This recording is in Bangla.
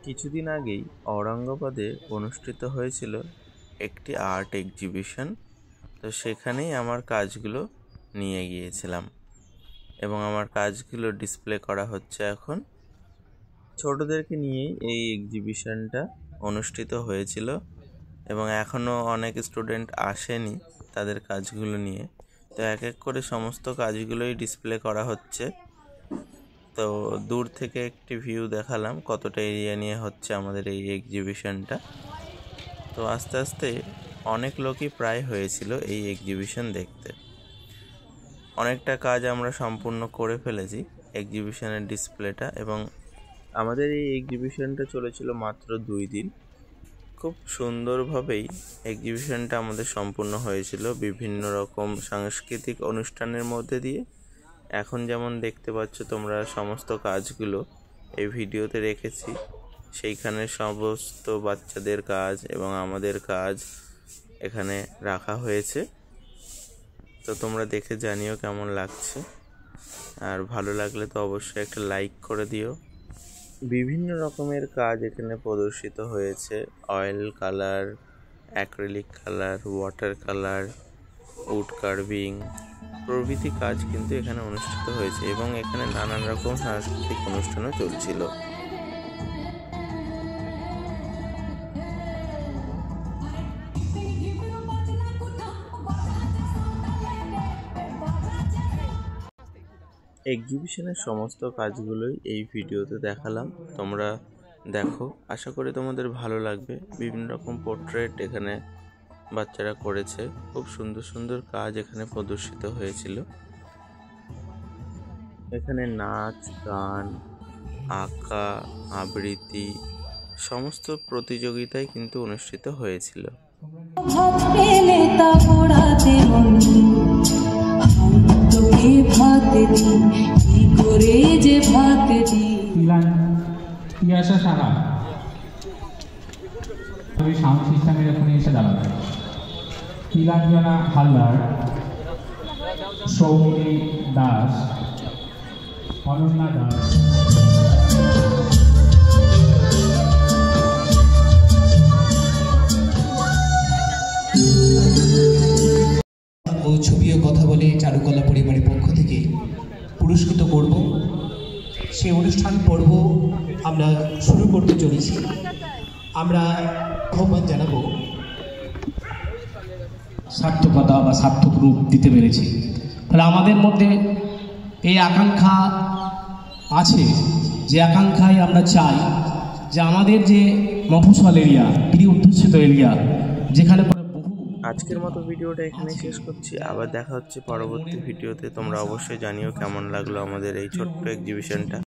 কিছুদিন আগেই ঔরঙ্গাবাদে অনুষ্ঠিত হয়েছিল একটি আর্ট এক্সিবিশন। তো সেখানেই আমার কাজগুলো নিয়ে গিয়েছিলাম এবং আমার কাজগুলো ডিসপ্লে করা হচ্ছে এখন। ছোটদেরকে নিয়েই এই এক্সিবিশনটা অনুষ্ঠিত হয়েছিল এবং এখনও অনেক স্টুডেন্ট আসেনি তাদের কাজগুলো নিয়ে। তো এক এক করে সমস্ত কাজগুলোই ডিসপ্লে করা হচ্ছে। তো দূর থেকে একটি ভিউ দেখালাম কতটা এরিয়া নিয়ে হচ্ছে আমাদের এই এক্সিবিশনটা। তো আস্তে আস্তে অনেক লোকই প্রায় হয়েছিল এই এক্সিবিশন দেখতে। অনেকটা কাজ আমরা সম্পূর্ণ করে ফেলেছি এক্সিবিশনের ডিসপ্লেটা, এবং আমাদের এই এক্সিবিশনটা চলেছিল মাত্র 2 দিন। খুব সুন্দরভাবেই এক্সিবিশনটা আমাদের সম্পূর্ণ হয়েছিল বিভিন্ন রকম সাংস্কৃতিক অনুষ্ঠানের মধ্যে দিয়ে। এখন যেমন দেখতে পাচ্ছ তোমরা সমস্ত কাজগুলো এই ভিডিওতে রেখেছি, সেইখানে সমস্ত বাচ্চাদের কাজ এবং আমাদের কাজ এখানে রাখা হয়েছে। তো তোমরা দেখে জানিও কেমন লাগছে, আর ভালো লাগলে তো অবশ্যই একটা লাইক করে দিও। বিভিন্ন রকমের কাজ এখানে প্রদর্শিত হয়েছে, oil colour, acrylic colour, water colour, wood carving প্রভৃতি কাজ কিন্তু এখানে অনুষ্ঠিত হয়েছে এবং এখানে নানান রকম সাংস্কৃতিক অনুষ্ঠানও চলছিল। এক্সিবিশনের সমস্ত কাজগুলোই এই ভিডিওতে দেখালাম, তোমরা দেখো। আশা করি তোমাদের ভালো লাগবে। বিভিন্ন রকম পোর্ট্রেট এখানে বাচ্চারা করেছে, খুব সুন্দর সুন্দর কাজ এখানে প্রদর্শিত হয়েছিল। এখানে নাচ, গান, আঁকা, আবৃত্তি সমস্ত প্রতিযোগিতাই কিন্তু অনুষ্ঠিত হয়েছিল। সাউন্ড সিস্টেমের ওখানে এসে দাঁড়াবে তিলাঞ্জনা হালদার, সৌমিনী দাস, অনন্যা দাস। ও ছবিও কথা বলে চারুকলা পরিবারের পক্ষ থেকে পুরস্কৃত করব। সেই অনুষ্ঠান পর্ব আমরা শুরু করতে চলেছি। আমরা আহ্বান জানাবো, সার্থকতা বা সার্থক রূপ দিতে পেরেছি। তাহলে আমাদের মধ্যে এই আকাঙ্ক্ষা আছে, যে আকাঙ্ক্ষায় আমরা চাই যে আমাদের যে মফস্বল এরিয়া, প্রিয় অধ্যুষিত এরিয়া, যেখানে আজকের মতো ভিডিওটা এখানে শেষ করছি। আবার দেখা হচ্ছে পরবর্তী ভিডিওতে। তোমরা অবশ্যই জানিও কেমন লাগলো আমাদের এই ছোট্ট এক্সিবিশনটা।